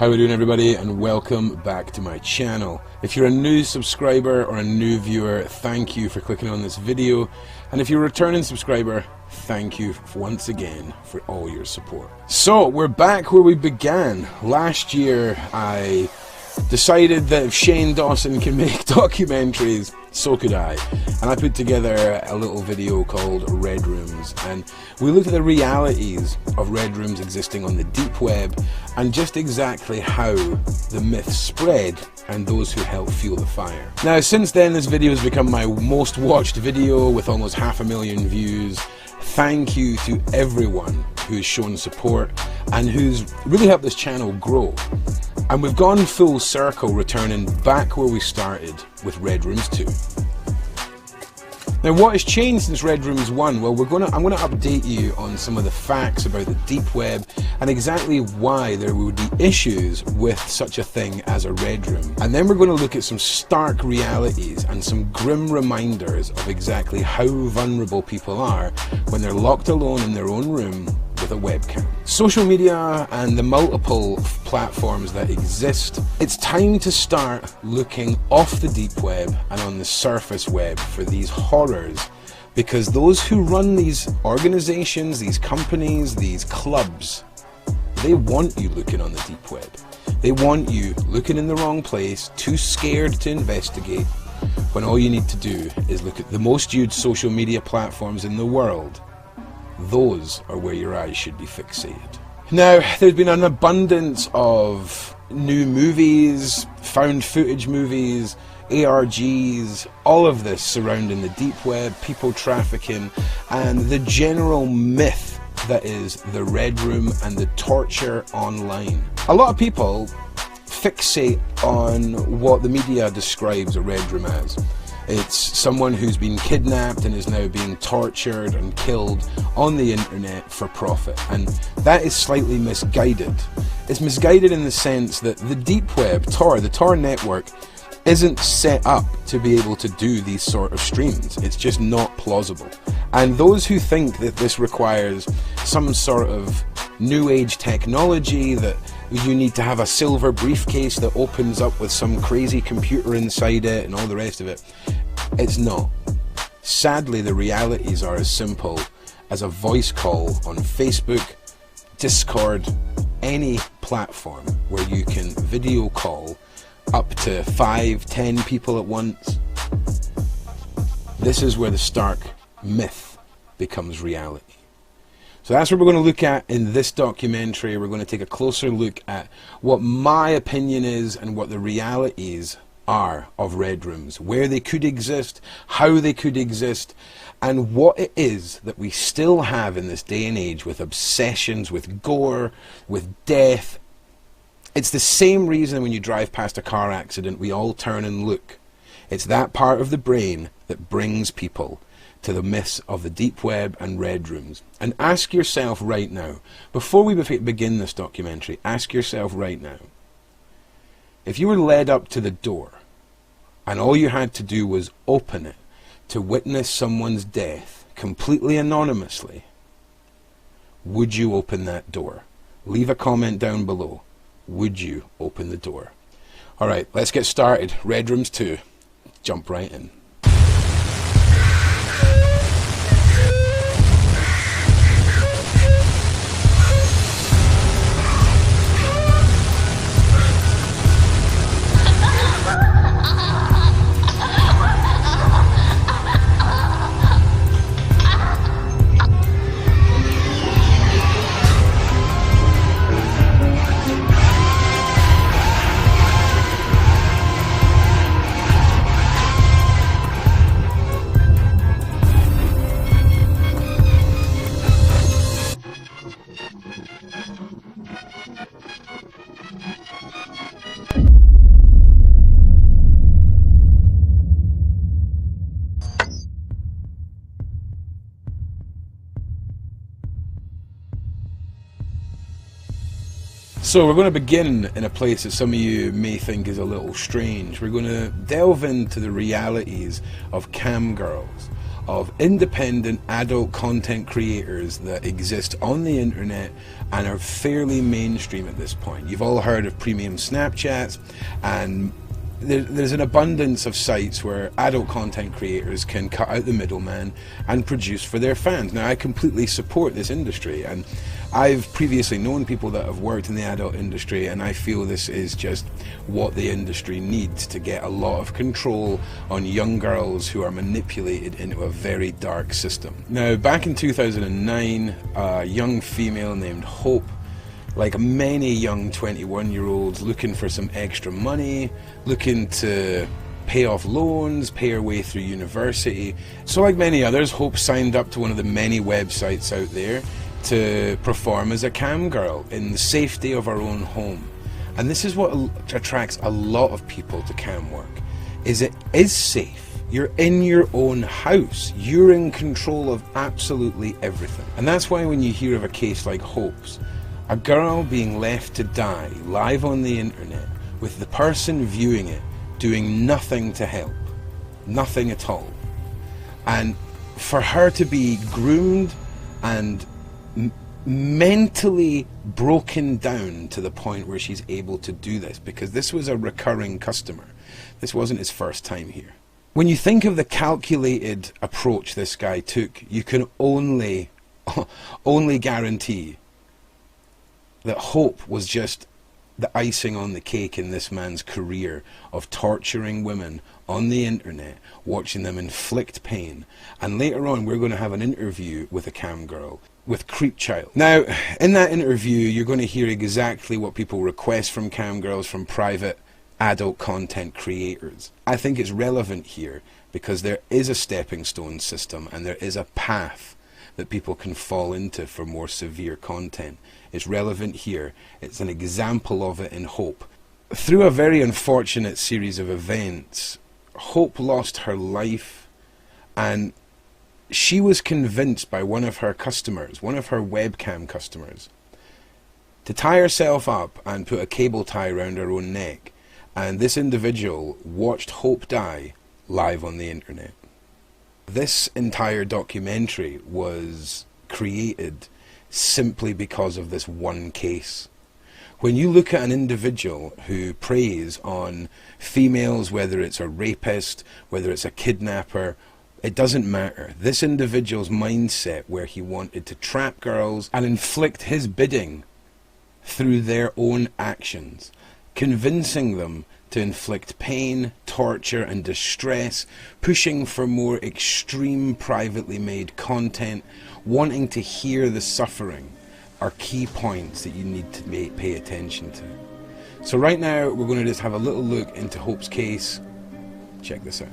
How are we doing, everybody, and welcome back to my channel. If you're a new subscriber or a new viewer, thank you for clicking on this video, and if you're a returning subscriber, thank you once again for all your support. So we're back where we began. Last year I decided that if Shane Dawson can make documentaries, so could I. And I put together a little video called Red Rooms, and we looked at the realities of red rooms existing on the deep web and just exactly how the myth spread and those who helped fuel the fire. Now, since then, this video has become my most watched video with almost 500,000 views. Thank you to everyone who's shown support and who's really helped this channel grow. And we've gone full circle, returning back where we started with Red Rooms 2. Now, what has changed since Red Rooms 1? Well, I'm going to update you on some of the facts about the deep web and exactly why there would be issues with such a thing as a red room. And then we're going to look at some stark realities and some grim reminders of exactly how vulnerable people are when they're locked alone in their own room with a webcam. Social media and the multiple platforms that exist, it's time to start looking off the deep web and on the surface web for these horrors, because those who run these organizations, these companies, these clubs, they want you looking on the deep web. They want you looking in the wrong place, too scared to investigate, when all you need to do is look at the most used social media platforms in the world. Those are where your eyes should be fixated. Now, there's been an abundance of new movies, found footage movies, ARGs, all of this surrounding the deep web, people trafficking, and the general myth that is the red room and the torture online. A lot of people fixate on what the media describes a red room as. It's someone who's been kidnapped and is now being tortured and killed on the internet for profit, and that is slightly misguided. It's misguided in the sense that the deep web, the Tor network, isn't set up to be able to do these sort of streams. It's just not plausible. And those who think that this requires some sort of new age technology, that you need to have a silver briefcase that opens up with some crazy computer inside it and all the rest of it, it's not. Sadly, the realities are as simple as a voice call on Facebook, Discord, any platform where you can video call up to 5-10 people at once. This is where the stark myth becomes reality. So that's what we're going to look at in this documentary. We're going to take a closer look at what my opinion is and what the realities are of red rooms, where they could exist, how they could exist, and what it is that we still have in this day and age with obsessions, with gore, with death. It's the same reason when you drive past a car accident, we all turn and look. It's that part of the brain that brings people to the myths of the deep web and red rooms. And ask yourself right now, before we begin this documentary, ask yourself right now, if you were led up to the door and all you had to do was open it to witness someone's death completely anonymously, would you open that door? Leave a comment down below. Would you open the door? Alright, let's get started. Red Rooms 2. Jump right in. So we're going to begin in a place that some of you may think is a little strange. We're going to delve into the realities of cam girls, of independent adult content creators that exist on the internet and are fairly mainstream at this point. You've all heard of premium Snapchats, and there's an abundance of sites where adult content creators can cut out the middleman and produce for their fans. Now, I completely support this industry, and I've previously known people that have worked in the adult industry, and I feel this is just what the industry needs to get a lot of control on young girls who are manipulated into a very dark system. Now, back in 2009, a young female named Hope, like many young 21-year-olds looking for some extra money, looking to pay off loans, pay her way through university. So like many others, Hope signed up to one of the many websites out there to perform as a cam girl in the safety of her own home. And this is what attracts a lot of people to cam work, is it is safe. You're in your own house. You're in control of absolutely everything. And that's why when you hear of a case like Hope's, a girl being left to die live on the internet with the person viewing it doing nothing to help, nothing at all, and for her to be groomed and mentally broken down to the point where she's able to do this, because this was a recurring customer. This wasn't his first time here. When you think of the calculated approach this guy took, you can only guarantee that Hope was just the icing on the cake in this man's career of torturing women on the internet, watching them inflict pain. And later on, we're going to have an interview with a cam girl, with Creepchild. Now, in that interview, you're going to hear exactly what people request from cam girls, from private adult content creators. I think it's relevant here because there is a stepping stone system and there is a path that people can fall into for more severe content. It's relevant here. It's an example of it in Hope. Through a very unfortunate series of events, Hope lost her life, and she was convinced by one of her customers, one of her webcam customers, to tie herself up and put a cable tie around her own neck, and this individual watched Hope die live on the internet. This entire documentary was created simply because of this one case. When you look at an individual who preys on females, whether it's a rapist, whether it's a kidnapper, it doesn't matter. This individual's mindset, where he wanted to trap girls and inflict his bidding through their own actions, convincing them to inflict pain, torture and distress, pushing for more extreme privately made content, wanting to hear the suffering, are key points that you need to pay attention to. So right now we're going to just have a little look into Hope's case. Check this out.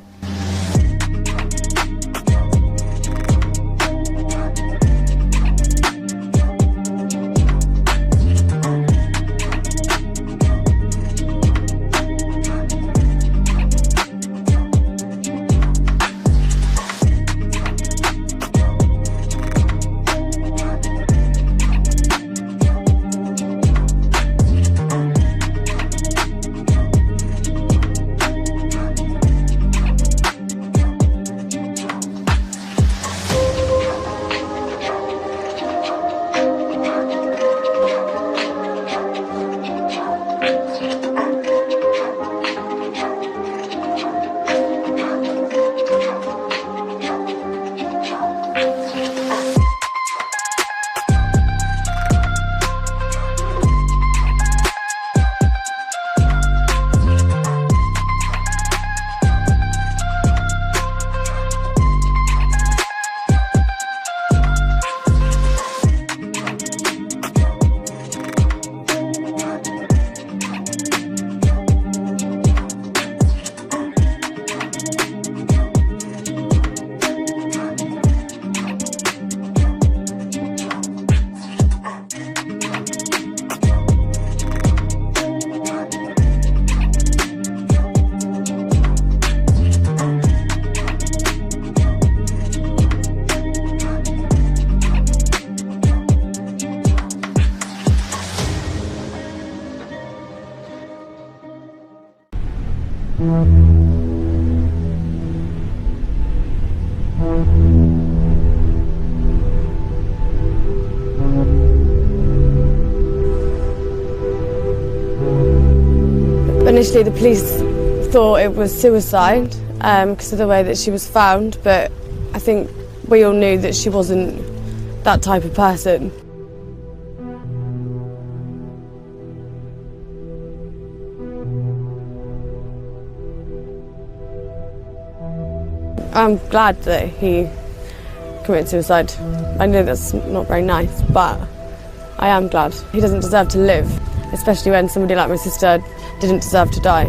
Initially the police thought it was suicide because of the way that she was found, but I think we all knew that she wasn't that type of person. I'm glad that he committed suicide. I know that's not very nice, but I am glad. He doesn't deserve to live, especially when somebody like my sister didn't deserve to die.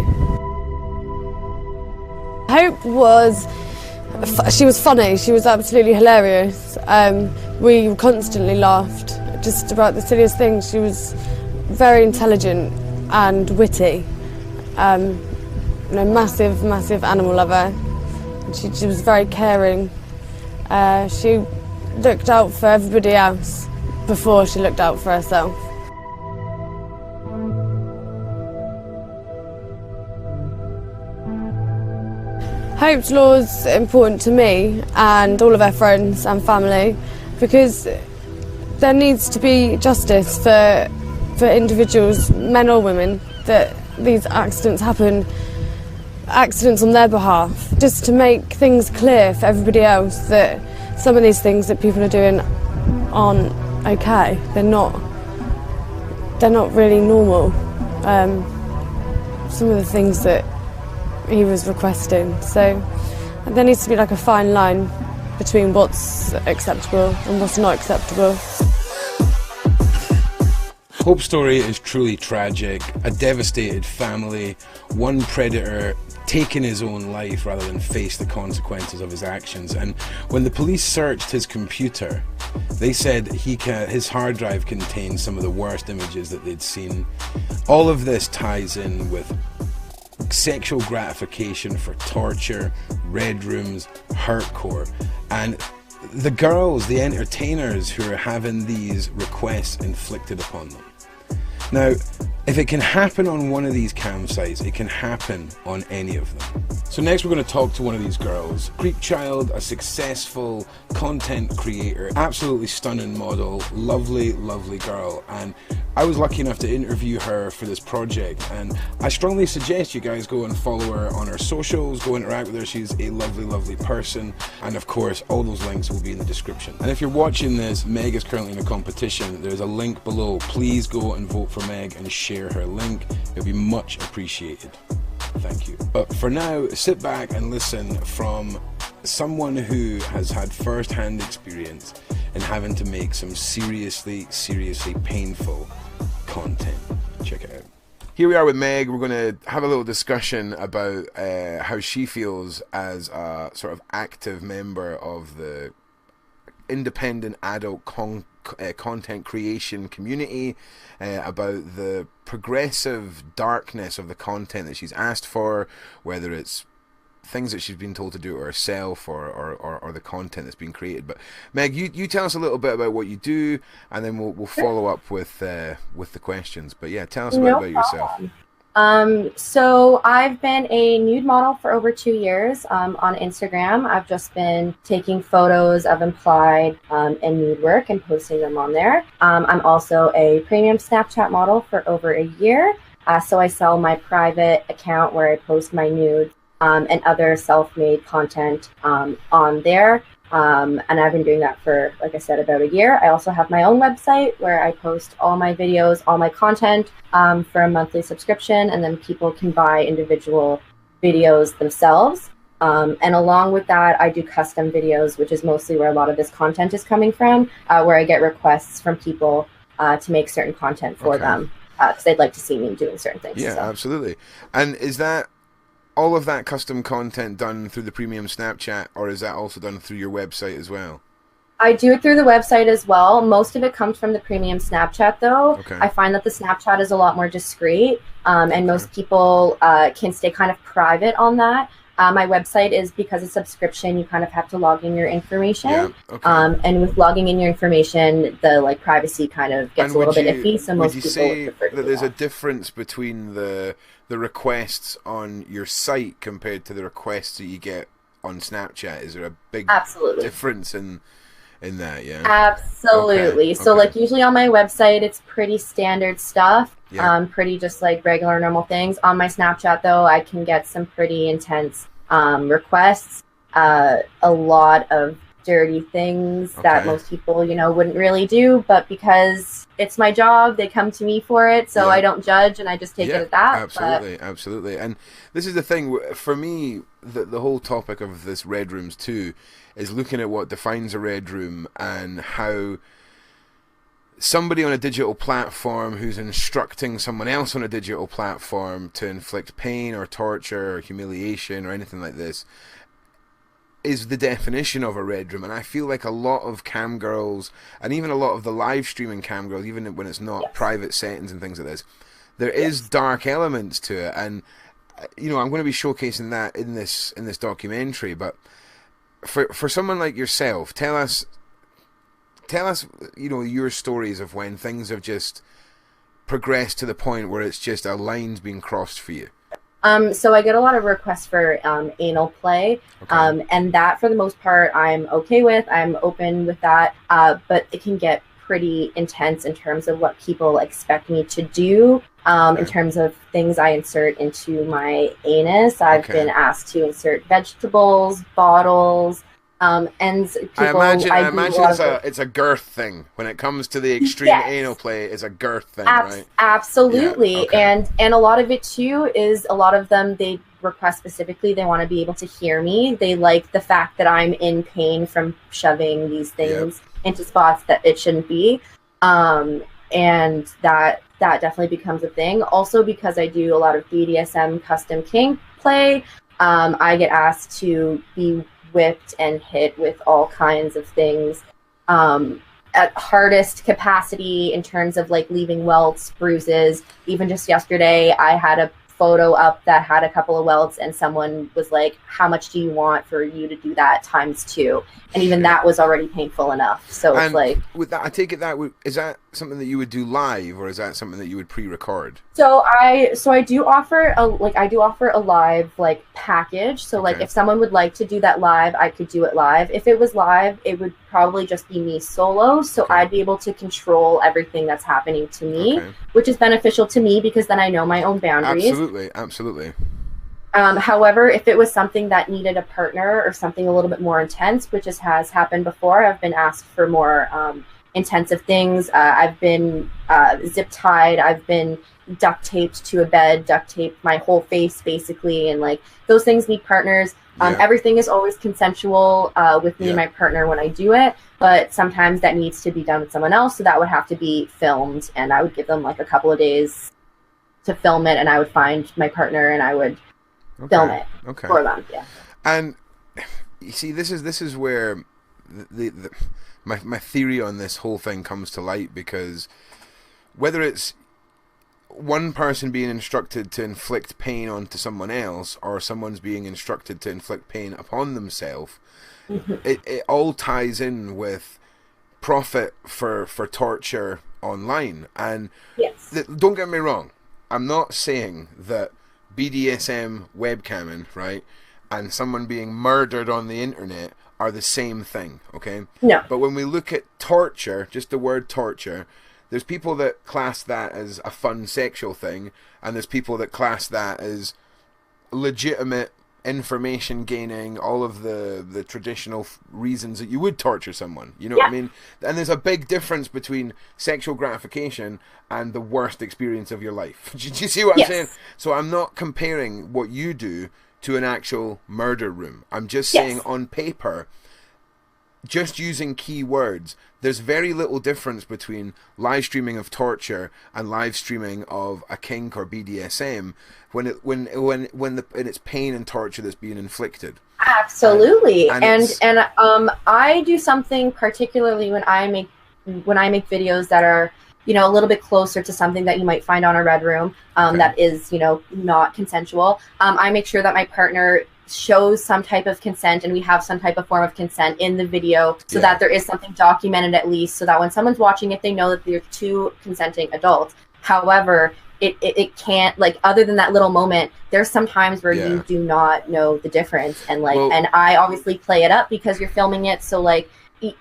Hope was, she was funny, she was absolutely hilarious. We constantly laughed just about the silliest things. She was very intelligent and witty. Massive, massive animal lover. She was very caring. She looked out for everybody else before she looked out for herself. Hope's law is important to me and all of our friends and family because there needs to be justice for individuals, men or women, that these accidents happen, accidents on their behalf, just to make things clear for everybody else that some of these things that people are doing aren't okay. They're not really normal. Some of the things that he was requesting. So there needs to be like a fine line between what's acceptable and what's not acceptable. Hope's story is truly tragic. A devastated family, one predator taking his own life rather than face the consequences of his actions. And when the police searched his computer, they said his hard drive contained some of the worst images that they'd seen. All of this ties in with sexual gratification for torture, red rooms, hardcore, and the girls, the entertainers who are having these requests inflicted upon them. Now, if it can happen on one of these campsites, it can happen on any of them. So next we're going to talk to one of these girls. Creepchild, a successful content creator, absolutely stunning model, lovely, lovely girl. And I was lucky enough to interview her for this project, and I strongly suggest you guys go and follow her on her socials, go interact with her. She's a lovely, lovely person, and of course all those links will be in the description. And if you're watching this, Meg is currently in a competition. There's a link below. Please go and vote for Meg and share her link. It'll be much appreciated. Thank you. But for now, sit back and listen from someone who has had first-hand experience in having to make some seriously, seriously painful content. Check it out. Here we are with Meg. We're going to have a little discussion about how she feels as a sort of active member of the independent adult content creation community, about the progressive darkness of the content that she's asked for, whether it's things that she's been told to do herself or the content that's been created. But Meg, you tell us a little bit about what you do, and then we'll follow up with the questions. But yeah, tell us a bit about yourself. So I've been a nude model for over 2 years on Instagram. I've just been taking photos of implied and nude work and posting them on there. I'm also a premium Snapchat model for over a year. So I sell my private account where I post my nudes and other self-made content on there. And I've been doing that for, like I said, about a year. I also have my own website where I post all my videos, all my content for a monthly subscription, and then people can buy individual videos themselves. And along with that, I do custom videos, which is mostly where a lot of this content is coming from, where I get requests from people to make certain content for them because they'd like to see me doing certain things. Yeah, so. Absolutely. And is that all of that custom content done through the premium Snapchat, or is that also done through your website as well? I do it through the website as well. Most of it comes from the premium Snapchat, though. Okay. I find that the Snapchat is a lot more discreet, and most people can stay kind of private on that. My website is, because it's subscription, you kind of have to log in your information. Yeah, okay. And with logging in your information, the privacy kind of gets a little bit iffy. So most people would prefer that there's a difference between the requests on your site compared to the requests that you get on Snapchat? Is there a big difference in in that, yeah? Absolutely. Okay, So okay. like usually on my website it's pretty standard stuff. Yeah. Pretty just like regular normal things. On my Snapchat though, I can get some pretty intense requests. A lot of dirty things that Okay. most people, you know, wouldn't really do, but because it's my job, they come to me for it, so Yeah. I don't judge and I just take it Yeah, at that. But absolutely, absolutely. And this is the thing for me. The whole topic of this red rooms too is looking at what defines a red room and how somebody on a digital platform who's instructing someone else on a digital platform to inflict pain or torture or humiliation or anything like this is the definition of a red room. And I feel like a lot of cam girls and even a lot of the live streaming cam girls, even when it's not yes. private settings and things like this, there is Yes. dark elements to it. And you know, I'm going to be showcasing that in this documentary. But for someone like yourself, tell us, you know, your stories of when things have just progressed to the point where it's just a line's being crossed for you. So I get a lot of requests for anal play, Okay. and that for the most part I'm okay with. I'm open with that, but it can get pretty intense in terms of what people expect me to do. In Okay. terms of things I insert into my anus, I've Okay. been asked to insert vegetables, bottles, and I people. imagine I I do a imagine lot of it's a girth thing when it comes to the extreme anal yes. play. It's a girth thing, right? Yeah. Absolutely. Okay. And a lot of it too is a lot of them they request specifically they want to be able to hear me. They like the fact that I'm in pain from shoving these Yep. things into spots that it shouldn't be. And that definitely becomes a thing. Also because I do a lot of BDSM custom kink play, I get asked to be whipped and hit with all kinds of things. At hardest capacity in terms of like leaving welts, bruises. Even just yesterday, I had a photo up that had a couple of welts, and someone was like, "How much do you want for you to do that times two?" And even Shit. that was already painful enough. So it's And like, with that, I take it that is that something that you would do live, or is that something that you would pre-record? so I do offer a live like package. So like Okay. if someone would like to do that live, I could do it live. If it was live, it would probably just be me solo. So Okay. I'd be able to control everything that's happening to me, Okay. which is beneficial to me because then I know my own boundaries. Absolutely, absolutely. However, if it was something that needed a partner or something a little bit more intense, which has happened before, I've been asked for more intensive things. I've been zip tied. I've been duct taped to a bed, duct taped my whole face basically, and like those things need partners. Yeah. Everything is always consensual with me Yeah. and my partner when I do it, but sometimes that needs to be done with someone else, so that would have to be filmed, and I would give them like a couple of days to film it, and I would find my partner and I would film it Okay. for them. Yeah. And you see, this is where my theory on this whole thing comes to light, because whether it's one person being instructed to inflict pain onto someone else, or someone's being instructed to inflict pain upon themselves, it all ties in with profit for torture online. And Yes. don't get me wrong, I'm not saying that BDSM webcamming, right, and someone being murdered on the internet are the same thing, okay? No. But when we look at torture, just the word torture, there's people that class that as a fun sexual thing, and there's people that class that as legitimate information gaining, all of the traditional reasons that you would torture someone. You know what I mean? And there's a big difference between sexual gratification and the worst experience of your life. Do you see what I'm saying? So I'm not comparing what you do to an actual murder room. I'm just saying on paper, just using keywords, there's very little difference between live streaming of torture and live streaming of a kink or BDSM when it's pain and torture that's being inflicted. Absolutely. And I do something particularly when I make videos that are, you know, a little bit closer to something that you might find on a red room that is, you know, not consensual. I make sure that my partner shows some type of consent and we have some type of form of consent in the video so that there is something documented at least, so that when someone's watching it, they know that they're two consenting adults. However, it can't, like, other than that little moment, there's some times where you do not know the difference, and like, and I obviously play it up because you're filming it, so like,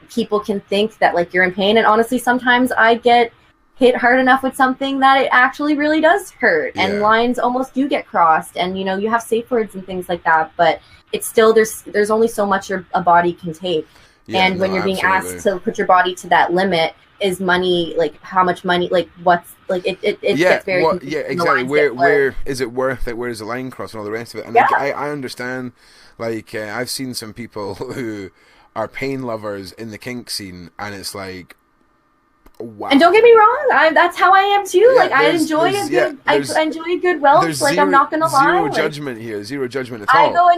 people can think that like you're in pain, and honestly sometimes I get hit hard enough with something that it actually really does hurt, and lines almost do get crossed, and you know, you have safe words and things like that, but it's still, there's only so much a body can take. And when you're being asked to put your body to that limit, is money, like how much money, like what's, like it gets very exactly, where is it worth it, where is the line cross and all the rest of it. And like, I understand, like I've seen some people who are pain lovers in the kink scene, and it's like, wow. And don't get me wrong, that's how I am too. Like I enjoy I enjoy a good welt. Like I'm not gonna lie. Zero judgment here. Zero judgment at all.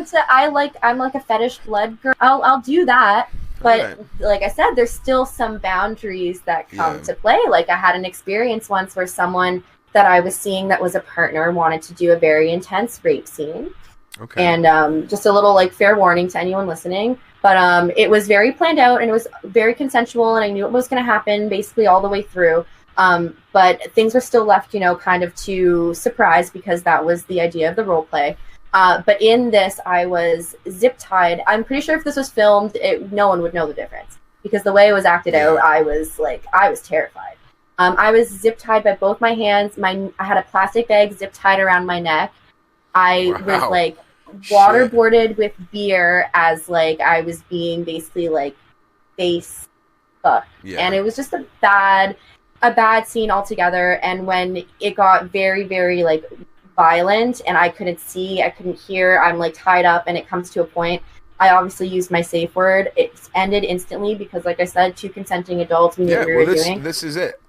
I'm like a fetish blood girl. I'll do that. But like I said, there's still some boundaries that come to play. Like I had an experience once where someone that I was seeing that was a partner wanted to do a very intense rape scene. Okay. And just a little like fair warning to anyone listening. But it was very planned out, and it was very consensual, and I knew it was going to happen basically all the way through. But things were still left, you know, kind of to surprise, because that was the idea of the role play. But in this, I was zip tied. I'm pretty sure if this was filmed, no one would know the difference, because the way it was acted out, I was terrified. I was zip tied by both my hands. I had a plastic bag zip tied around my neck. I was like waterboarded with beer as like I was being basically like face fucked. And it was just a bad scene altogether. And when it got very, very like violent and I couldn't see, I couldn't hear, I'm like tied up, and it comes to a point, I obviously used my safe word. It ended instantly because, like I said, two consenting adults knew what we were doing. This is it.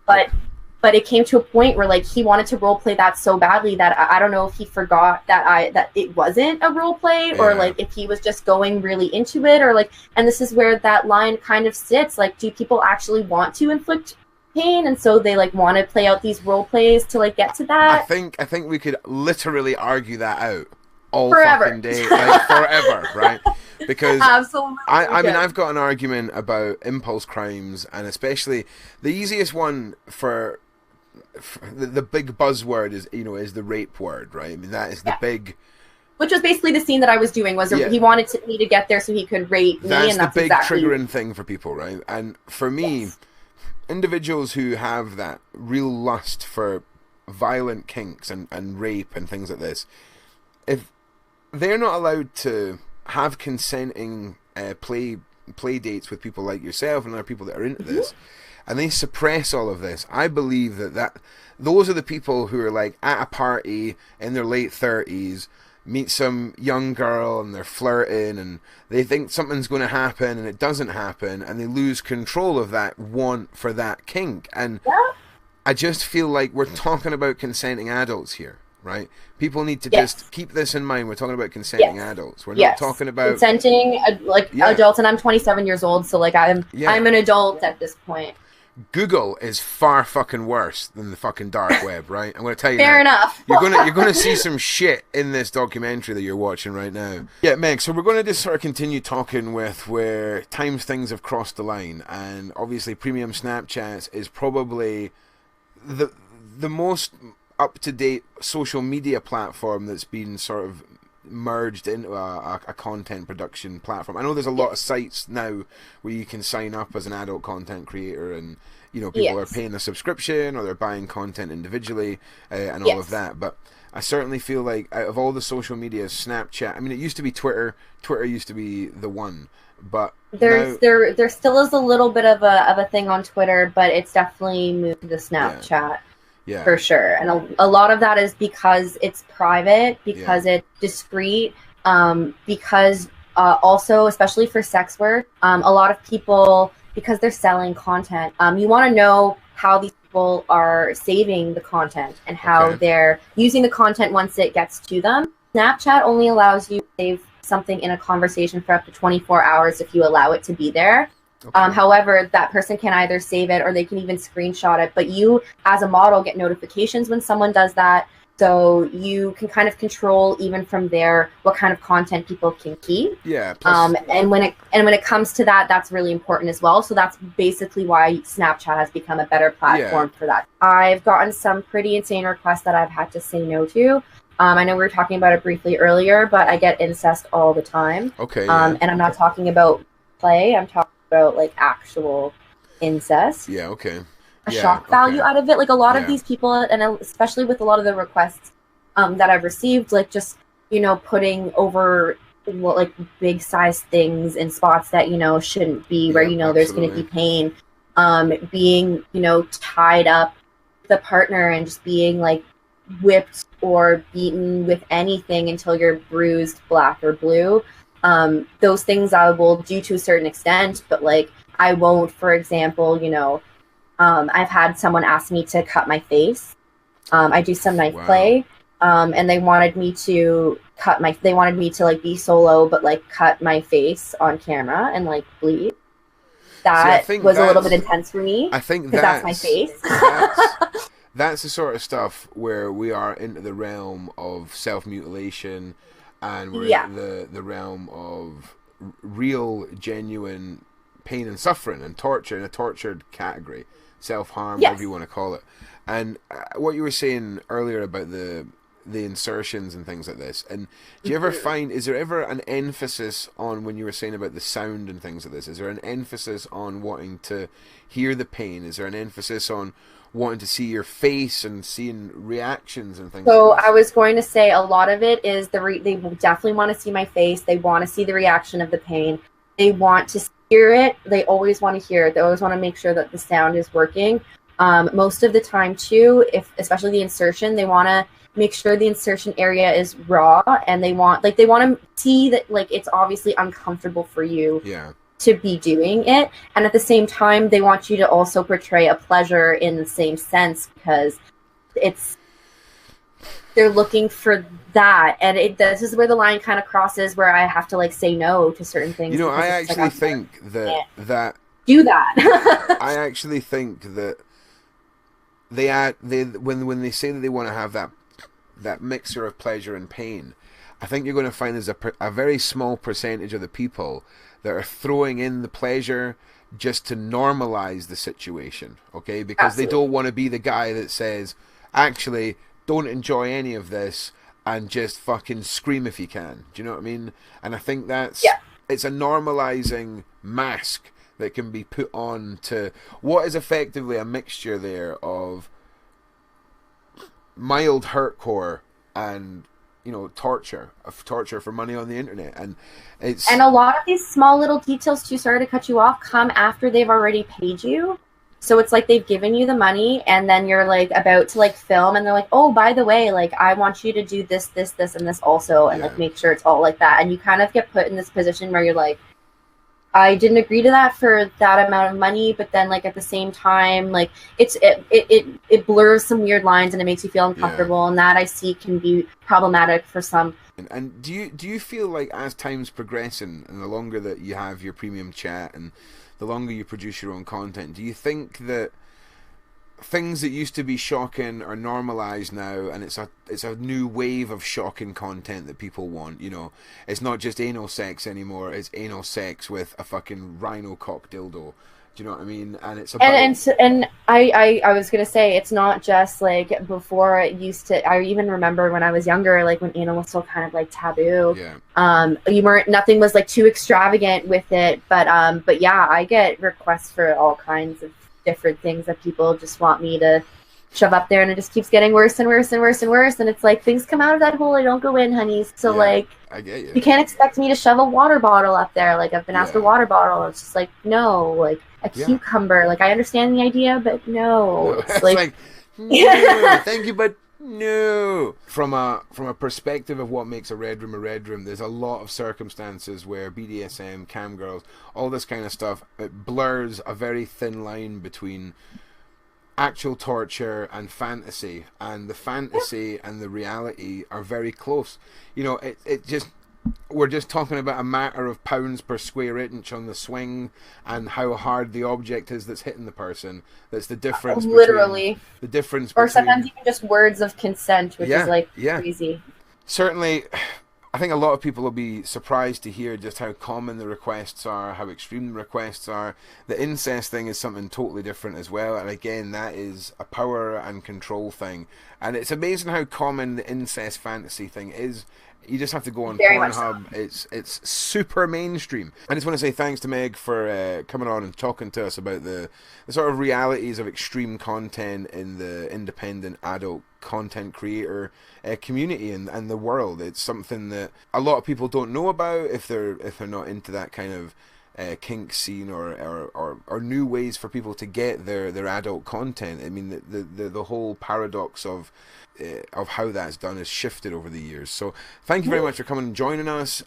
But it came to a point where like he wanted to role play that so badly that I don't know if he forgot that it wasn't a role play, or like if he was just going really into it, or like, and this is where that line kind of sits. Like, do people actually want to inflict pain, and so they like want to play out these role plays to like get to that? I think we could literally argue that out all forever. Fucking day, like forever, right? Because absolutely, I mean, I've got an argument about impulse crimes, and especially the easiest one for the big buzzword is, you know, is the rape word, right? I mean, that is the big. Which was basically the scene that I was doing. Was he wanted me to get there so he could rape me, and that's the big exactly triggering thing for people, right? And for me, individuals who have that real lust for violent kinks and rape and things like this, if they're not allowed to have consenting play dates with people like yourself and other people that are into this, and they suppress all of this, I believe that those are the people who are like at a party in their late 30s, meet some young girl and they're flirting and they think something's going to happen and it doesn't happen, and they lose control of that want for that kink. And I just feel like we're talking about consenting adults here, right? People need to just keep this in mind. We're talking about consenting adults. We're not talking about consenting adults, and I'm 27 years old, so like I'm an adult at this point. Google is far fucking worse than the fucking dark web, right? I'm going to tell you. Fair enough. You're gonna see some shit in this documentary that you're watching right now. Yeah, Meg. So we're going to just sort of continue talking with where times things have crossed the line, and obviously Premium Snapchats is probably the most up-to-date social media platform that's been sort of merged into a content production platform. I know there's a lot of sites now where you can sign up as an adult content creator, and you know, people are paying a subscription or they're buying content individually and all of that. But I certainly feel like out of all the social media, Snapchat, I mean, it used to be Twitter used to be the one, but there still is a little bit of a thing on Twitter, but it's definitely moved to the Snapchat. Yeah. For sure. And a lot of that is because it's private, because it's discreet, because also, especially for sex work, a lot of people, because they're selling content, you want to know how these people are saving the content and how they're using the content once it gets to them. Snapchat only allows you to save something in a conversation for up to 24 hours if you allow it to be there. However, that person can either save it or they can even screenshot it. But you, as a model, get notifications when someone does that. So you can kind of control even from there what kind of content people can keep. Yeah. And when it comes to that, that's really important as well. So that's basically why Snapchat has become a better platform for that. I've gotten some pretty insane requests that I've had to say no to. I know we were talking about it briefly earlier, but I get incest all the time. Okay. And I'm not talking about play. I'm talking about like actual incest. Yeah, okay. A Yeah, shock value okay. out of it. Like a lot of Yeah. these people, and especially with a lot of the requests that I've received, like just putting over like big size things in spots that shouldn't be, where Yeah, there's going to be absolutely. pain, being tied up with the partner and just being like whipped or beaten with anything until you're bruised black or blue. Those things I will do to a certain extent, but like I won't, for example, I've had someone ask me to cut my face. I do some knife Wow. play, and they wanted me to they wanted me to like be solo, but like cut my face on camera and like bleed. See, I That think was a little bit that's intense for me I think because that's my face. that's the sort of stuff where we are into the realm of self-mutilation, and we're Yeah. into the realm of real, genuine pain and suffering and torture in a tortured category, self-harm, whatever Yes. you want to call it. And what you were saying earlier about the insertions and things like this, and do you ever find, is there ever an emphasis on, when you were saying about the sound and things like this, is there an emphasis on wanting to hear the pain? Is there an emphasis on wanting to see your face and seeing reactions and things So like I this? was going to say a lot of it is they will definitely want to see my face. They want to see the reaction of the pain. They want to hear it. They always want to hear it. They always want to make sure that the sound is working. Most of the time too, if especially the insertion, they want to make sure the insertion area is raw, and they want to see that like it's obviously uncomfortable for you Yeah. to be doing it, and at the same time they want you to also portray a pleasure in the same sense, because it's they're looking for that, and this is where the line kind of crosses, where I have to like say no to certain things, You know, because I it's like actually I think can't that do that. I actually think that when they say that they want to have that mixture of pleasure and pain, I think you're going to find there's a very small percentage of the people that are throwing in the pleasure just to normalize the situation, okay? Because they Absolutely. don't want to be the guy that says, actually, don't enjoy any of this and just fucking scream if you can. Do you know what I mean? And I think Yeah. it's a normalizing mask that can be put on to what is effectively a mixture there of mild hurtcore and torture for money on the internet. And it's And a lot of these small little details too, sorry to cut you off, come after they've already paid you. So it's like they've given you the money, and then you're like about to like film, and they're like, oh, by the way, like I want you to do this, this, this, and this also, and like Yeah. make sure it's all like that. And you kind of get put in this position where you're like, I didn't agree to that for that amount of money, but then like at the same time, like it blurs some weird lines, and it makes you feel uncomfortable, and that I see can be problematic for some. and do you feel like, as time's progressing and the longer that you have your premium chat and the longer you produce your own content, do you think that things that used to be shocking are normalized now, and it's a new wave of shocking content that people want? It's not just anal sex anymore, it's anal sex with a fucking rhino cock dildo. Do you know what I mean? And it's about And I was gonna say, it's not just like before. It used to. I even remember when I was younger, like when anal was still kind of like taboo. yeah. You weren't. Nothing was like too extravagant with it. But yeah, I get requests for all kinds of different things that people just want me to shove up there, and it just keeps getting worse and worse and worse and worse. And it's like, things come out of that hole, they don't go in, honeys. So Yeah, like, I get you. you can't expect me to shove a water bottle up there. Like, I've been asked a Yeah. water bottle. It's just like, no, like a Yeah. cucumber. Like, I understand the idea, but no. It's It's like, like, no, thank you, but no. From a perspective of what makes a red room, there's a lot of circumstances where BDSM, cam girls, all this kind of stuff, it blurs a very thin line between actual torture and fantasy, and the fantasy and the reality are very close. It just, we're just talking about a matter of pounds per square inch on the swing, and how hard the object is that's hitting the person. That's the difference. literally. The difference Or between, sometimes even just words of consent, which Yeah, is like yeah. crazy. certainly. I think a lot of people will be surprised to hear just how common the requests are, how extreme the requests are. The incest thing is something totally different as well, and again, that is a power and control thing. And it's amazing how common the incest fantasy thing is You just have to go on Very much Pornhub. It's super mainstream. I just want to say thanks to Meg for coming on and talking to us about the sort of realities of extreme content in the independent adult content creator community and the world. It's something that a lot of people don't know about if they're not into that kind of kink scene or new ways for people to get their adult content. I mean, the whole paradox of how that's done has shifted over the years. So thank you very much for coming and joining us.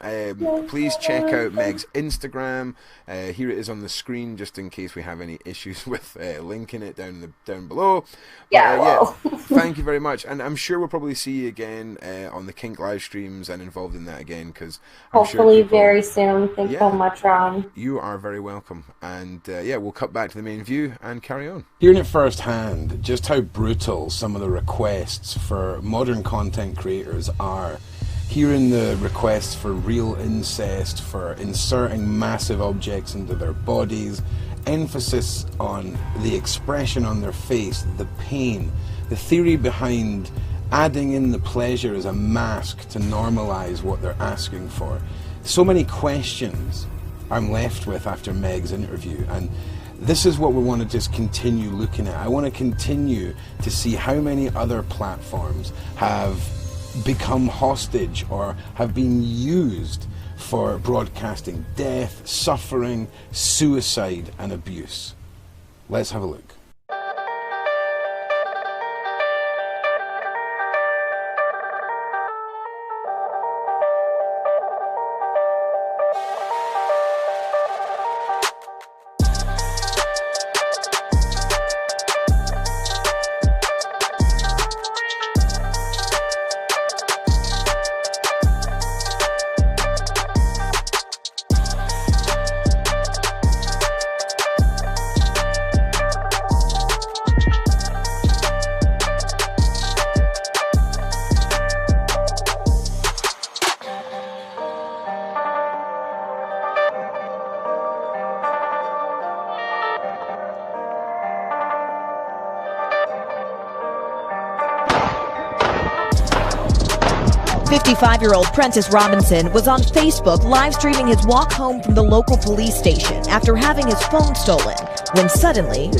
Please check out Meg's Instagram. Here it is on the screen, just in case we have any issues with linking it down below. Thank you very much, and I'm sure we'll probably see you again on the kink live streams and involved in that again, because hopefully very soon. Thanks so much, Ron. You are very welcome. And we'll cut back to the main view and carry on. Hearing it firsthand, just how brutal some of the requests for modern content creators are. Hearing the requests for real incest, for inserting massive objects into their bodies, emphasis on the expression on their face, the pain, the theory behind adding in the pleasure as a mask to normalize what they're asking for. So many questions I'm left with after Meg's interview, and this is what we want to just continue looking at. I want to continue to see how many other platforms have become hostage or have been used for broadcasting death, suffering, suicide, and abuse. Let's have a look. 55-year-old Prentice Robinson was on Facebook live streaming his walk home from the local police station after having his phone stolen, when suddenly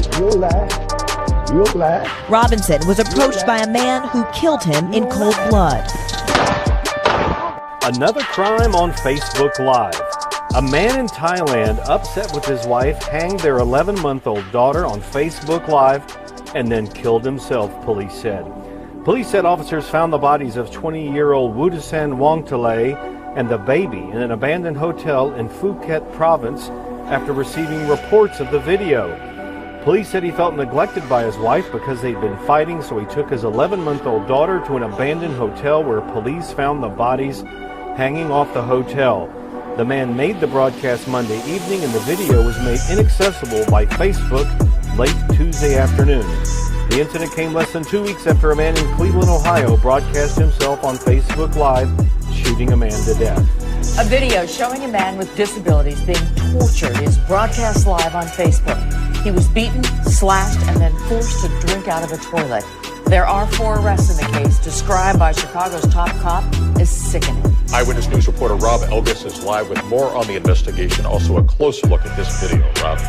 Robinson was approached by a man who killed him in cold blood. Another crime on Facebook Live. A man in Thailand, upset with his wife, hanged their 11-month-old daughter on Facebook Live and then killed himself, police said. Police said officers found the bodies of 20-year-old Woodasan Wongtalay and the baby in an abandoned hotel in Phuket province after receiving reports of the video. Police said he felt neglected by his wife because they'd been fighting, so he took his 11-month-old daughter to an abandoned hotel where police found the bodies hanging off the hotel. The man made the broadcast Monday evening, and the video was made inaccessible by Facebook late Tuesday afternoon. The incident came less than 2 weeks after a man in Cleveland, Ohio broadcast himself on Facebook Live shooting a man to death. A video showing a man with disabilities being tortured is broadcast live on Facebook. He was beaten, slashed, and then forced to drink out of a toilet. There are 4 arrests in the case, described by Chicago's top cop as sickening. Eyewitness News reporter Rob Elgis is live with more on the investigation. Also a closer look at this video. Rob.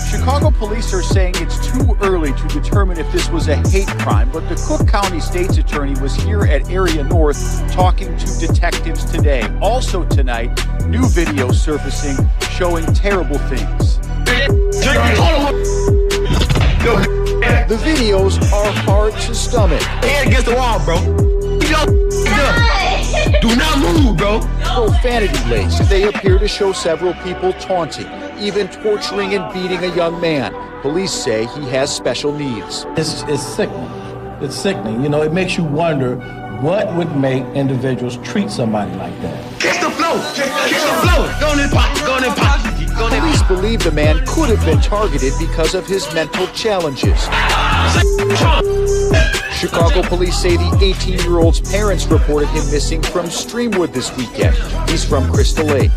Chicago police are saying it's too early to determine if this was a hate crime, but the Cook County State's Attorney was here at Area North talking to detectives today. Also tonight, new video surfacing showing terrible things. The videos are hard to stomach. Head against the wall, bro. Do not move, bro. Profanity-laced, they appear to show several people taunting, even torturing and beating a young man. Police say he has special needs. It's sickening. It's sickening. You know, it makes you wonder what would make individuals treat somebody like that. Kiss the flow. Kiss the flow. Go in the pot. Go in the pot. Police believe the man could have been targeted because of his mental challenges. Chicago police say the 18-year-old's parents reported him missing from Streamwood this weekend. He's from Crystal Lake.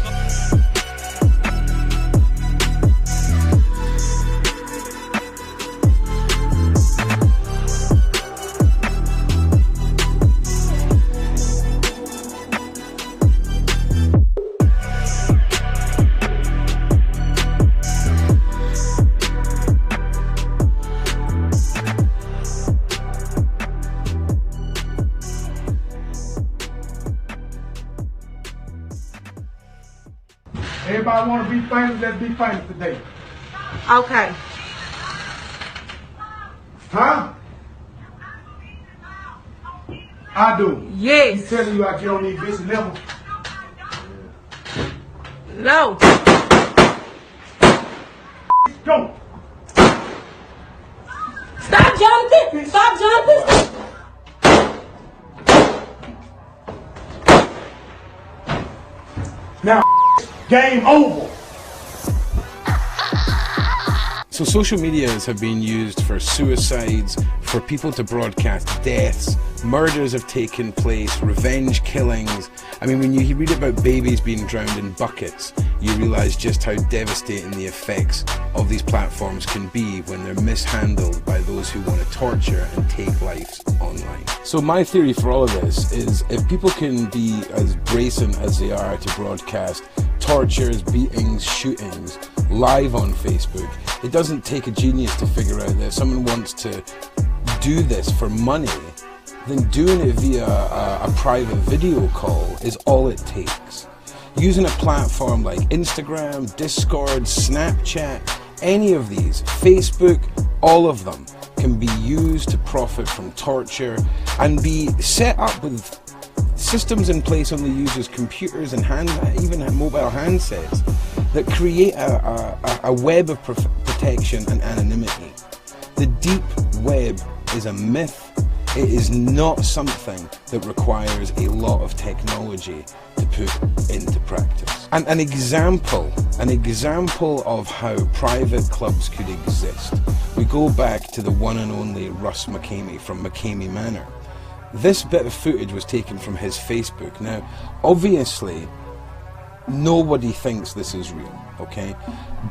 Everybody want to be famous, let's be famous today. Okay. Huh? I do. Yes. He's telling you I get on these bitches level. No. Go. Stop, Jonathan. Stop, Jonathan. Now, game over. So social medias have been used for suicides, for people to broadcast deaths, murders have taken place, revenge killings. I mean, when you read about babies being drowned in buckets, you realise just how devastating the effects of these platforms can be when they're mishandled by those who want to torture and take lives online. So my theory for all of this is if people can be as brazen as they are to broadcast tortures, beatings, shootings live on Facebook, it doesn't take a genius to figure out that if someone wants to do this for money, then doing it via a private video call is all it takes. Using a platform like Instagram, Discord, Snapchat, any of these, Facebook, all of them can be used to profit from torture and be set up with systems in place on the user's computers and even mobile handsets that create a web of protection and anonymity. The deep web is a myth. It is not something that requires a lot of technology to put into practice. And an example of how private clubs could exist, we go back to the one and only Russ McKamey from McKamey Manor. This bit of footage was taken from his Facebook. Now, obviously, nobody thinks this is real, okay?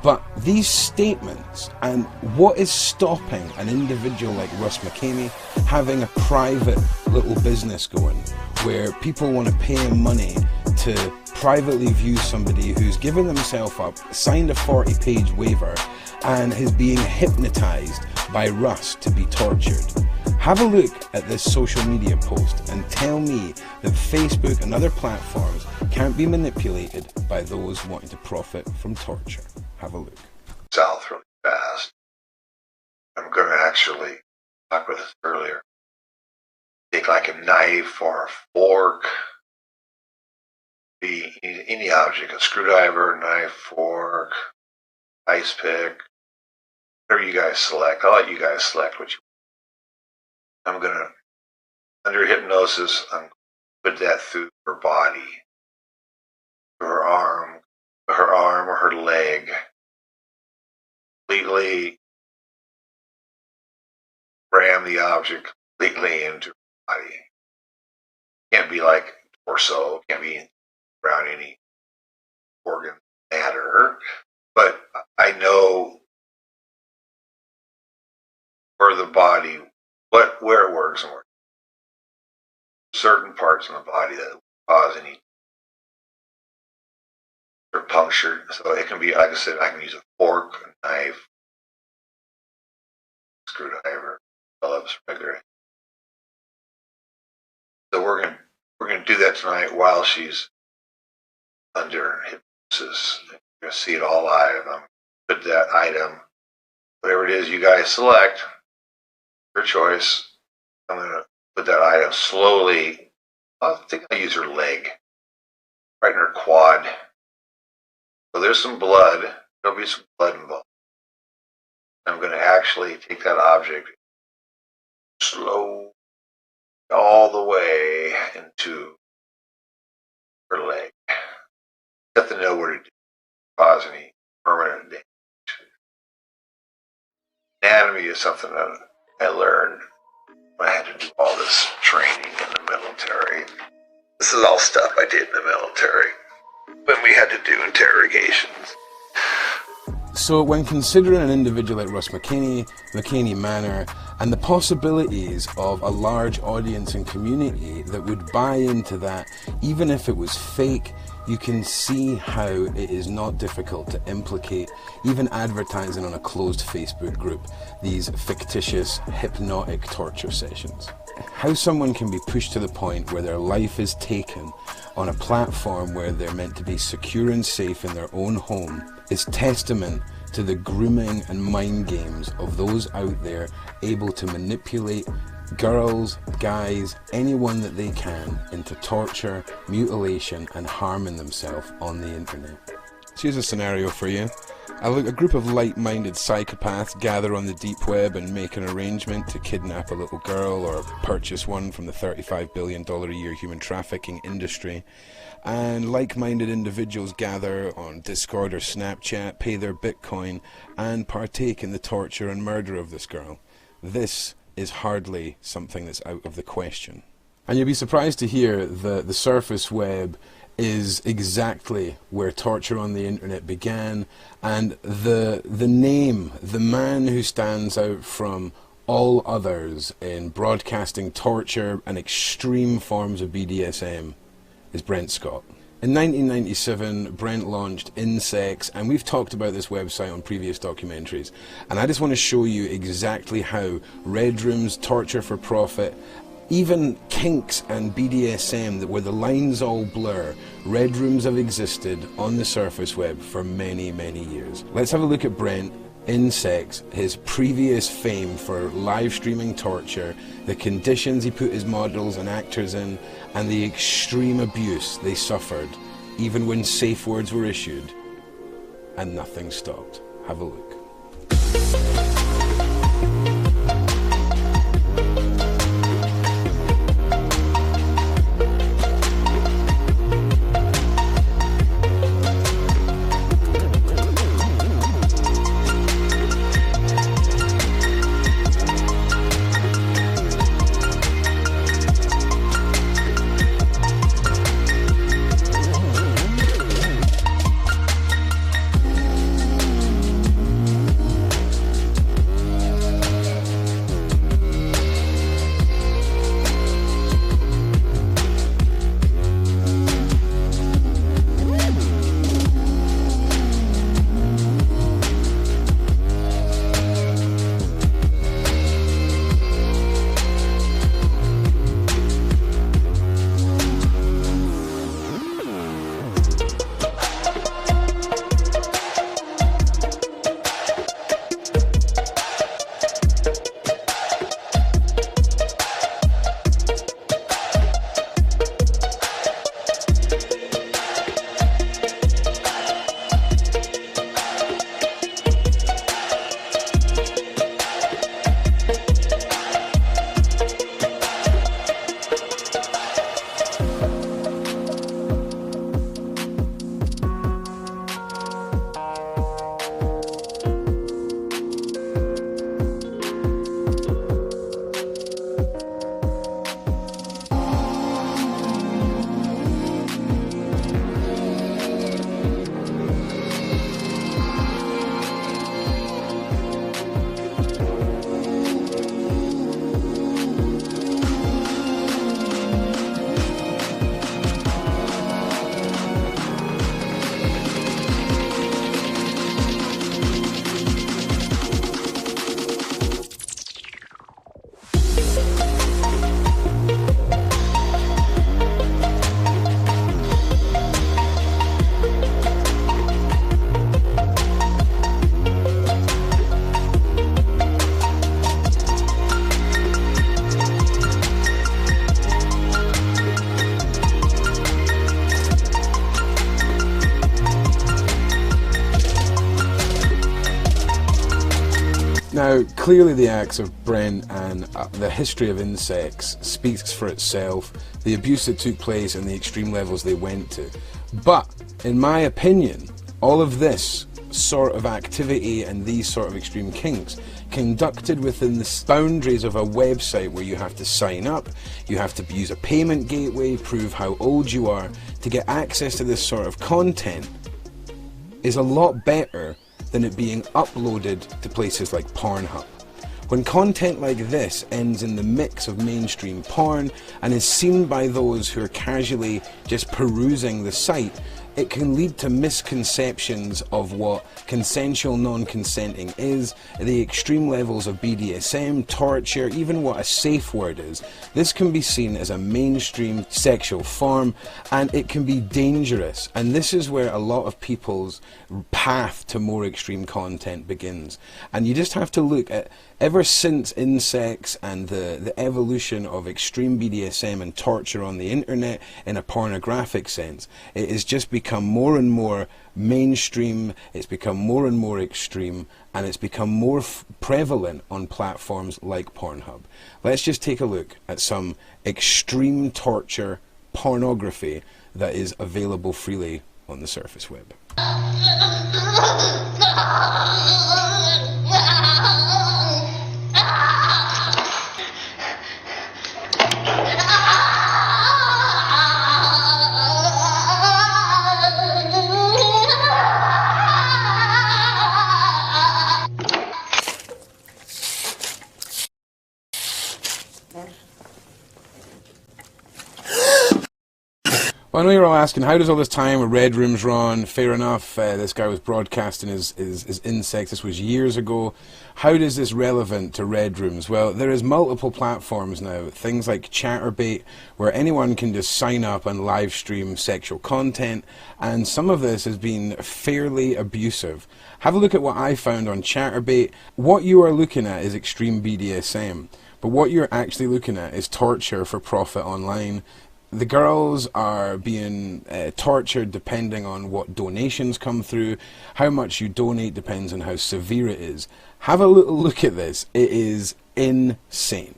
But these statements and what is stopping an individual like Russ McKamey having a private little business going where people want to pay him money to privately view somebody who's given themselves up, signed a 40-page waiver, and is being hypnotized by Russ to be tortured. Have a look at this social media post and tell me that Facebook and other platforms can't be manipulated by those wanting to profit from torture. Have a look. South really fast. I'm going to actually talk with us earlier. Take like a knife or a fork, be any object, a screwdriver, knife, fork, ice pick, whatever you guys select. I'll let you guys select what you want. I'm going to, under hypnosis, I'm going to put that through her body, through her arm or her leg, completely ram the object completely into her body. Can't be like torso, can't be around any organ matter, but I know where the body, where it works and where certain parts in the body that cause any or punctured. So it can be, like I said, I can use a fork, a knife, screwdriver, Phillips, regular. So we're gonna do that tonight while she's under hypnosis. You're gonna see it all live. I'm gonna put that item, whatever it is you guys select, your choice. I'm going to put that item slowly. I think I'll use her leg, right in her quad. So there's some blood. There'll be some blood involved. I'm going to actually take that object slow all the way into her leg. Nothing to know where to do, cause any permanent damage. Anatomy is something that I learned when I had to do all this training in the military. This is all stuff I did in the military when we had to do interrogations. So when considering an individual like Russ McKamey, McKamey Manor, and the possibilities of a large audience and community that would buy into that, even if it was fake, you can see how it is not difficult to implicate, even advertising on a closed Facebook group, these fictitious hypnotic torture sessions. how someone can be pushed to the point where their life is taken on a platform where they're meant to be secure and safe in their own home is testament to the grooming and mind games of those out there able to manipulate girls, guys, anyone that they can into torture, mutilation and harming themselves on the internet. So here's a scenario for you. A group of like-minded psychopaths gather on the deep web and make an arrangement to kidnap a little girl or purchase one from the $35 billion a year human trafficking industry. And like-minded individuals gather on Discord or Snapchat, pay their Bitcoin, and partake in the torture and murder of this girl. This is hardly something that's out of the question. And you'll be surprised to hear that the surface web is exactly where torture on the internet began, and the name, the man who stands out from all others in broadcasting torture and extreme forms of BDSM is Brent Scott. In 1997, Brent launched InSex, and we've talked about this website on previous documentaries, and I just want to show you exactly how Red Rooms, torture for profit, even kinks and BDSM, where the lines all blur, Red Rooms have existed on the surface web for many, many years. Let's have a look at Brent, InSex, his previous fame for live streaming torture, the conditions he put his models and actors in, and the extreme abuse they suffered, even when safe words were issued, and nothing stopped. Have a look. Now, clearly the acts of Brent and the history of InSex speaks for itself, the abuse that took place and the extreme levels they went to. But, in my opinion, all of this sort of activity and these sort of extreme kinks conducted within the boundaries of a website where you have to sign up, you have to use a payment gateway, prove how old you are to get access to this sort of content is a lot better than it being uploaded to places like Pornhub. When content like this ends in the mix of mainstream porn and is seen by those who are casually just perusing the site, it can lead to misconceptions of what consensual non-consenting is, the extreme levels of BDSM, torture, even what a safe word is. This can be seen as a mainstream sexual form, and it can be dangerous. And this is where a lot of people's path to more extreme content begins. And you just have to look at, ever since Insex and the evolution of extreme BDSM and torture on the internet in a pornographic sense, it has just become more and more mainstream, it's become more and more extreme, and it's become more prevalent on platforms like Pornhub. Let's just take a look at some extreme torture pornography that is available freely on the surface web. Well, I know you're all asking, how does all this time with Red Rooms run? Fair enough, this guy was broadcasting his Insex, this was years ago. How is this relevant to Red Rooms? Well, there is multiple platforms now, things like Chaturbate, where anyone can just sign up and live stream sexual content, and some of this has been fairly abusive. Have a look at what I found on Chaturbate. What you are looking at is extreme BDSM, but what you're actually looking at is torture for profit online. The girls are being tortured depending on what donations come through. How much you donate depends on how severe it is. Have a little look at this. It is insane.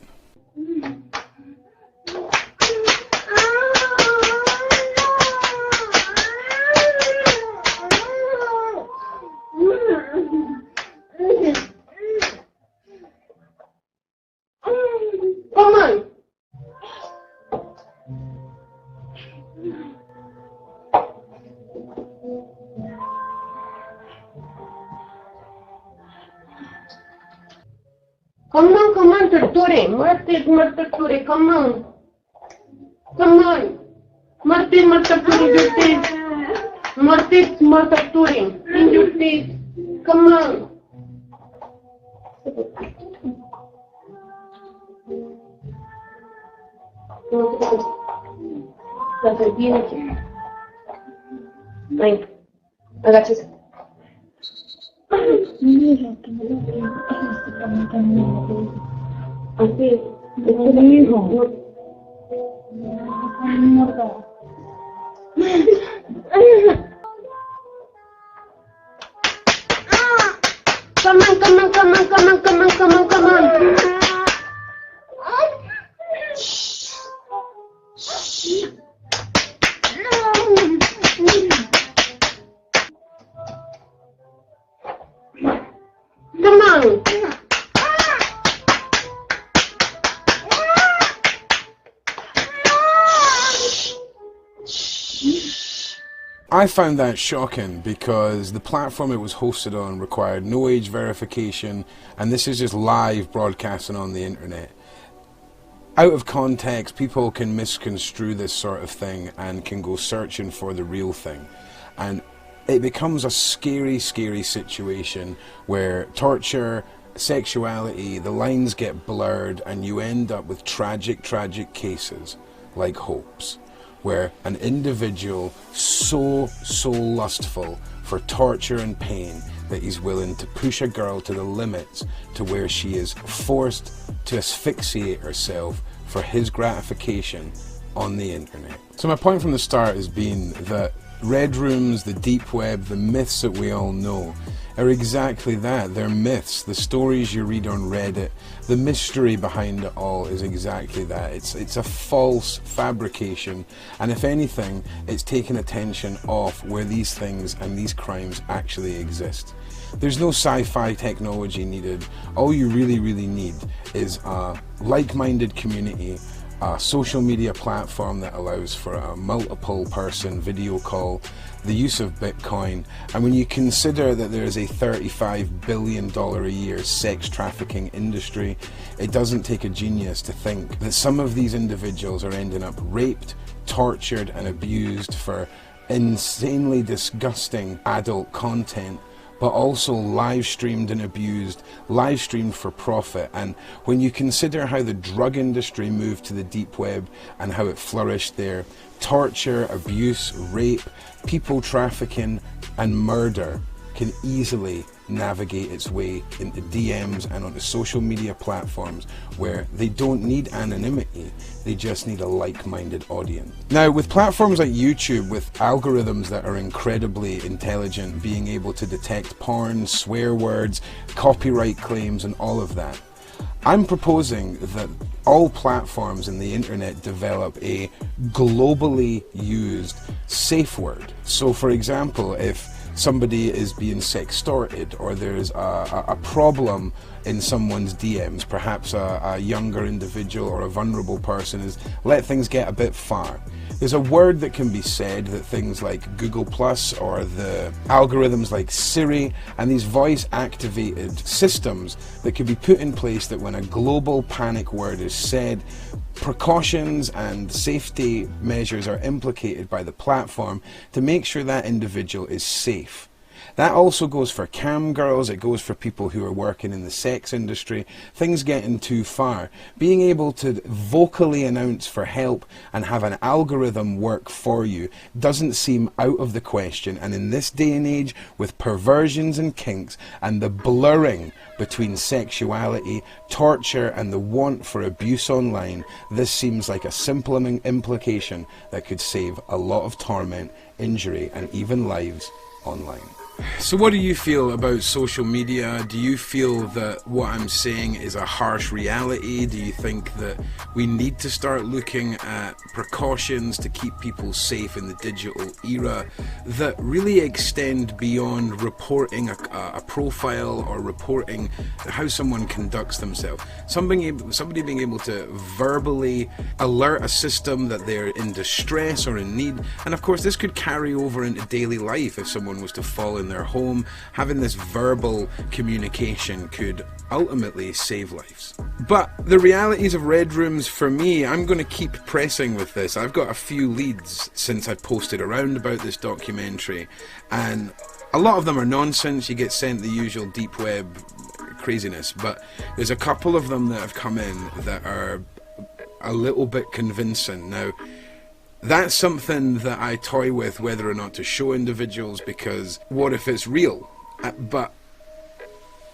Come on. Come on, Torture. Martir, come on. Come on. Martir, justice. Martir, injustice. Come on. Venga, agáchese. Así, Come on. I found that shocking because the platform it was hosted on required no age verification, and this is just live broadcasting on the internet. Out of context, people can misconstrue this sort of thing and can go searching for the real thing. And it becomes a scary, scary situation where torture, sexuality, the lines get blurred, and you end up with tragic, tragic cases like Hope's, where an individual so lustful for torture and pain that he's willing to push a girl to the limits to where she is forced to asphyxiate herself for his gratification on the internet. So my point from the start has been that Red Rooms, the deep web, the myths that we all know are exactly that. They're myths. The stories you read on Reddit, the mystery behind it all is exactly that. It's a false fabrication, and if anything, it's taken attention off where these things and these crimes actually exist. There's no sci-fi technology needed. All you really need is a like-minded community, a social media platform that allows for a multiple person video call, the use of Bitcoin, and when you consider that there is a $35 billion a year sex trafficking industry, it doesn't take a genius to think that some of these individuals are ending up raped, tortured and abused for insanely disgusting adult content, but also live streamed and abused, live streamed for profit. And when you consider how the drug industry moved to the deep web and how it flourished there, torture, abuse, rape, people trafficking and murder can easily navigate its way into DMs and onto social media platforms where they don't need anonymity, they just need a like-minded audience. Now, with platforms like YouTube, with algorithms that are incredibly intelligent, being able to detect porn, swear words, copyright claims and all of that, I'm proposing that all platforms in the internet develop a globally used safe word. So for example, if somebody is being sextorted, or there's a problem in someone's DMs, perhaps a younger individual or a vulnerable person has let things get a bit far, there's a word that can be said that things like Google Plus or the algorithms like Siri and these voice activated systems that can be put in place that when a global panic word is said, precautions and safety measures are implicated by the platform to make sure that individual is safe. That also goes for cam girls, it goes for people who are working in the sex industry, things getting too far. Being able to vocally announce for help and have an algorithm work for you doesn't seem out of the question, and in this day and age with perversions and kinks and the blurring between sexuality, torture and the want for abuse online, this seems like a simple implication that could save a lot of torment, injury and even lives online. So what do you feel about social media? Do you feel that what I'm saying is a harsh reality? Do you think that we need to start looking at precautions to keep people safe in the digital era that really extend beyond reporting a profile or reporting how someone conducts themselves? Somebody being able to verbally alert a system that they're in distress or in need. And of course this could carry over into daily life if someone was to fall in their home. Having this verbal communication could ultimately save lives. But the realities of red rooms, for me, I'm going to keep pressing with this. I've got a few leads since I posted around about this documentary, and a lot of them are nonsense. You get sent the usual deep web craziness, but there's a couple of them that have come in that are a little bit convincing. Now, that's something that I toy with whether or not to show individuals, because what if it's real? But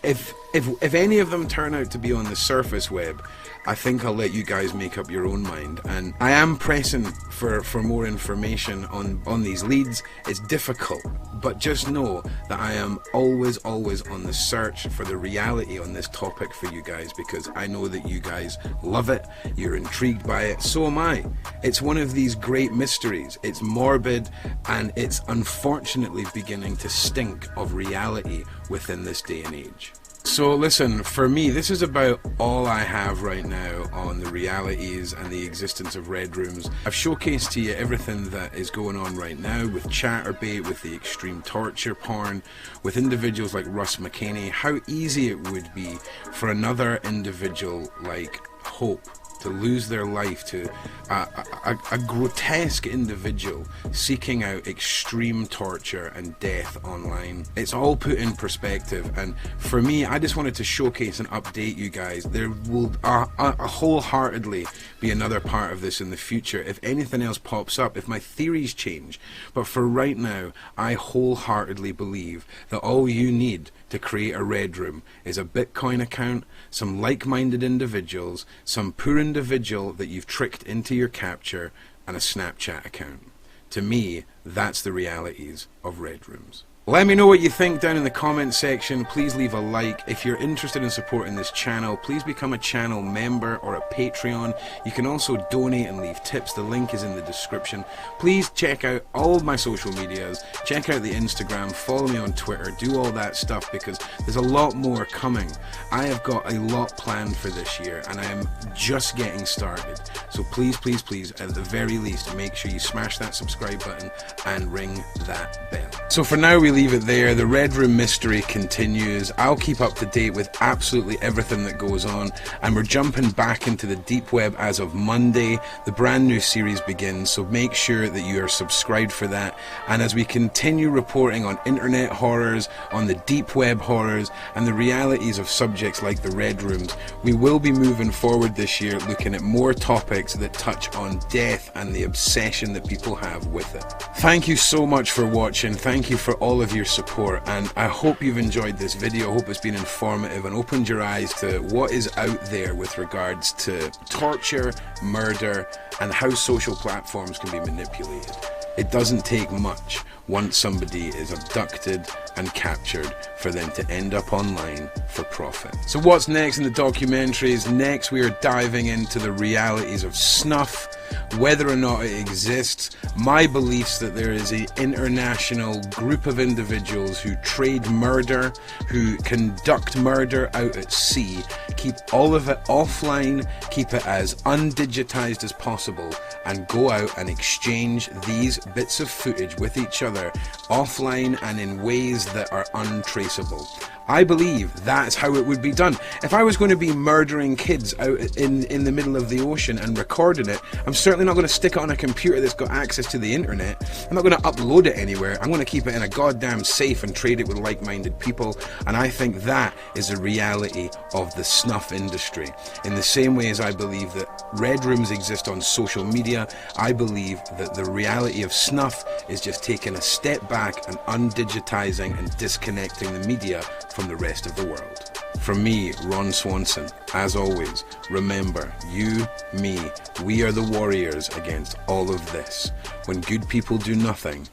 if any of them turn out to be on the surface web, I think I'll let you guys make up your own mind. And I am pressing for more information on these leads. It's difficult, but just know that I am always on the search for the reality on this topic for you guys, because I know that you guys love it, you're intrigued by it, so am I. It's one of these great mysteries. It's morbid, and it's unfortunately beginning to stink of reality within this day and age. So listen, for me, this is about all I have right now on the realities and the existence of red rooms. I've showcased to you everything that is going on right now with Chaturbate, with the extreme torture porn, with individuals like Russ McKinney, how easy it would be for another individual like Hope to lose their life to a grotesque individual seeking out extreme torture and death online. It's all put in perspective, and for me, I just wanted to showcase and update you guys. There will wholeheartedly be another part of this in the future if anything else pops up, if my theories change. But for right now, I wholeheartedly believe that all you need to create a red room is a Bitcoin account, some like-minded individuals, some poor individual that you've tricked into your capture, and a Snapchat account. To me, that's the realities of red rooms. Let me know what you think down in the comment section. Please leave a like. If you're interested in supporting this channel, please become a channel member or a Patreon. You can also donate and leave tips. The link is in the description. Please check out all of my social medias. Check out the Instagram, follow me on Twitter, do all that stuff, because there's a lot more coming. I have got a lot planned for this year, and I am just getting started. So please, please, please, at the very least, make sure you smash that subscribe button and ring that bell. So for now, we leave it there. The Red Room mystery continues. I'll keep up to date with absolutely everything that goes on, and we're jumping back into the deep web as of Monday. The brand new series begins, so make sure that you are subscribed for that. And as we continue reporting on internet horrors, on the deep web horrors, and the realities of subjects like the Red Rooms, we will be moving forward this year looking at more topics that touch on death and the obsession that people have with it. Thank you so much for watching. Thank you for all of your support, and I hope you've enjoyed this video. I hope it's been informative and opened your eyes to what is out there with regards to torture, murder, and how social platforms can be manipulated. It doesn't take much once somebody is abducted and captured for them to end up online for profit. So what's next in the documentaries? Next we are diving into the realities of snuff, whether or not it exists, my beliefs that there is an international group of individuals who trade murder, who conduct murder out at sea, keep all of it offline, keep it as undigitized as possible, and go out and exchange these bits of footage with each other offline and in ways that are untraceable. I believe that's how it would be done. If I was going to be murdering kids out in the middle of the ocean and recording it, I'm certainly not going to stick it on a computer that's got access to the internet. I'm not going to upload it anywhere. I'm going to keep it in a goddamn safe and trade it with like-minded people. And I think that is a reality of the snuff industry. In the same way as I believe that Red Rooms exist on social media, I believe that the reality of snuff is just taking a step back and undigitizing and disconnecting the media from the rest of the world. From me, Ron Swanson, as always, remember, you, me, we are the warriors against all of this. When good people do nothing,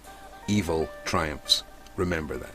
evil triumphs. Remember that.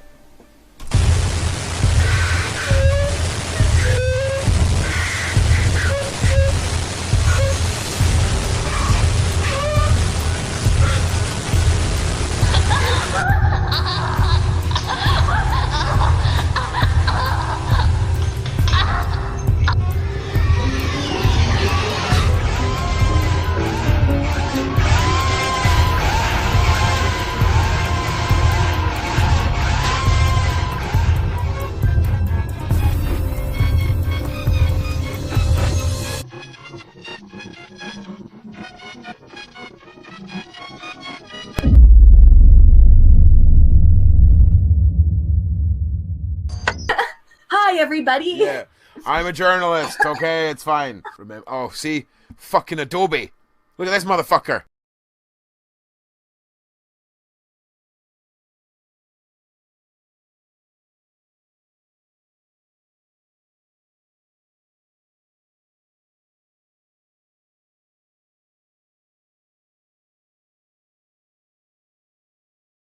Hi, everybody. Yeah, I'm a journalist, okay? It's fine. Remember, oh, see? Fucking Adobe. Look at this motherfucker.